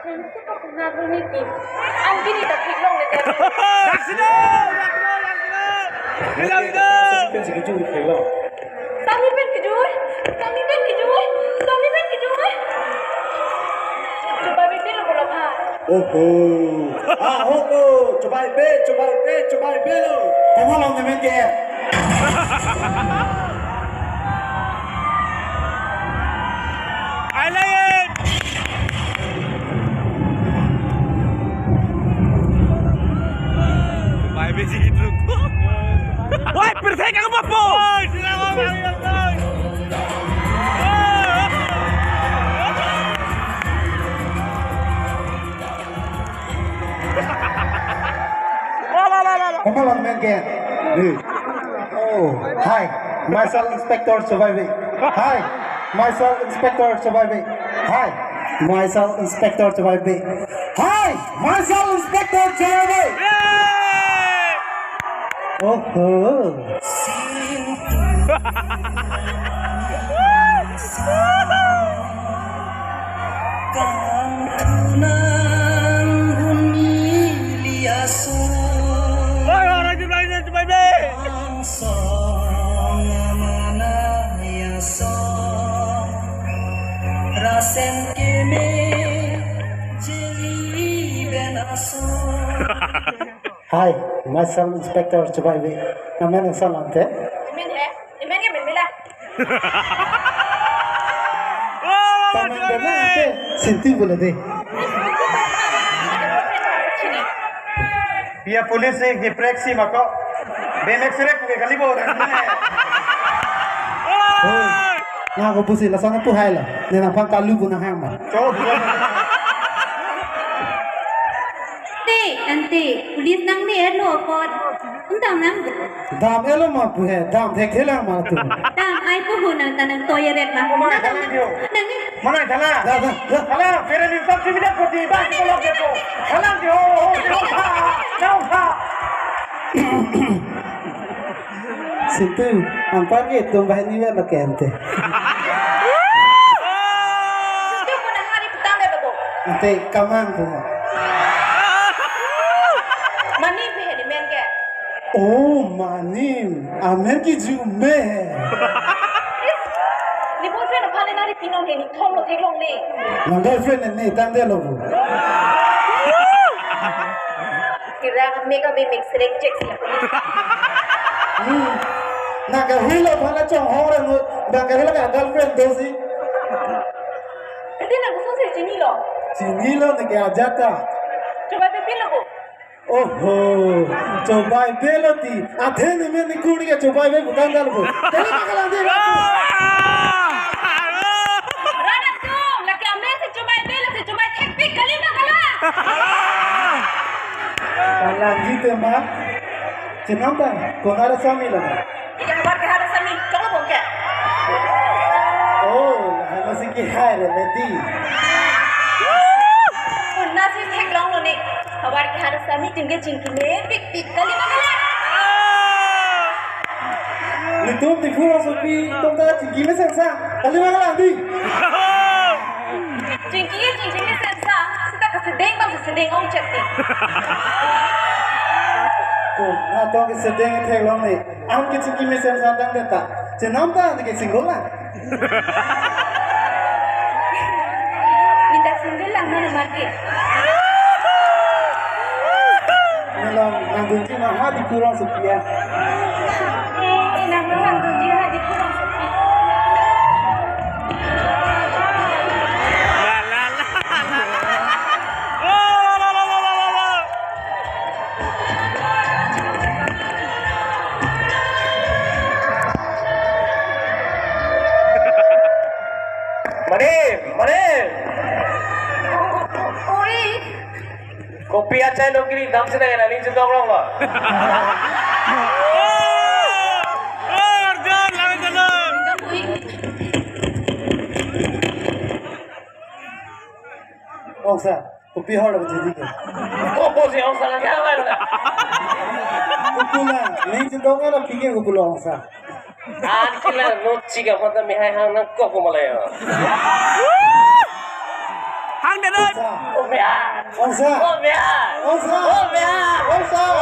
Naku niti, ang ginita tiglong na dyan. Laksino! Laksino! Sami pen kijuy. Coba bikin lo belum ha. Coba ibe lo. Tengok long temen ke. I like it! Vai ver se truco. Vai, persegue a uma pô! Come on, man, again. Oh, hi. Myself, Inspector Surviving. Hi. Myself, Inspector Surviving. Hi. Myself, Inspector Surviving. Hi. Myself, Inspector Surviving. Hi, myself Inspector Surviving. Naman ang salante. Imen ya membela. Taman ka na ate. Sinti bola de. Pia police ke preksi mako. Bemek sirek ke kali bo ran ne. Nga ko pusi la sana tu hai la. Ne na pang kalu bu na hang ma. Cho Nanti, pulis nang ni elo pot. Untang nang. Dam elo ma pu hai. Dam the khela ma tu. Dam ai pu hu nang tanang toilet ma. Mana thala dio. Nang ni. Mana thala. Thala. Fere ni sab sibila poti ba ko lo ke to. Thala dio. Tha. Sintu, ampar ke tum bahai ni wa kente. Sintu mo nang hari petang deh bego. Ate kamang tu. Mani भी है निमेन के. Oh manim, amen ki ju me. Ni boy friend apane nari pinong ni thong lo theklong ni. Nang girlfriend ne tan de lo. Kira mega be mix rek check siya. Na ka hilo phala chong hore no, na ka hilo ka girlfriend dosi. Hindi na gusto sa chini lo. Chinilo ne ke ajata. Coba pipin lo ko. ओहो चौपाई बेलती आधे ने में निकुड़ी के चौपाई में बुकान डाल को तेरे पकड़ा दे Rada tu, laki ambil si coba tek pik kali na kala. Allah जीते मां चिनांता कोनारे सामी लगा Ika kabar ke hari sami, coba bongke. oh masih की है रे बेटी Unna si theklong lo ni. Kabar ke hari sami tinggal cingki me pik kali na kala. ni तुम दिखो सोपी तुम ता चिंकी में संसा कल में गला दी Cingki ni sensa, kita kesedeng bang kesedeng ong cekti. को ना तो के सेटिंग थे लोग ने आम के चिंकी में संसा दंग देता चिनांता के सिंगल ना Minta single lang na market. Melang nanggunci mah hadi kurang sepian Inang lang tu dia di kurang sepi. मरे Oi, kopi acai lo kiri dam se dega ni judong long lo Onsa kopi hor lo jadi ke Opo si onsa ka kaya ba? Kupula ni judong lo kike kupula onsa Kila no chiga pada mihai hang nak kok malaya. Bang dia ơi. Sa. Ôm mẹ. Ông Sa. Ôm mẹ. Ông Sa. Ôm mẹ. Ông Sa.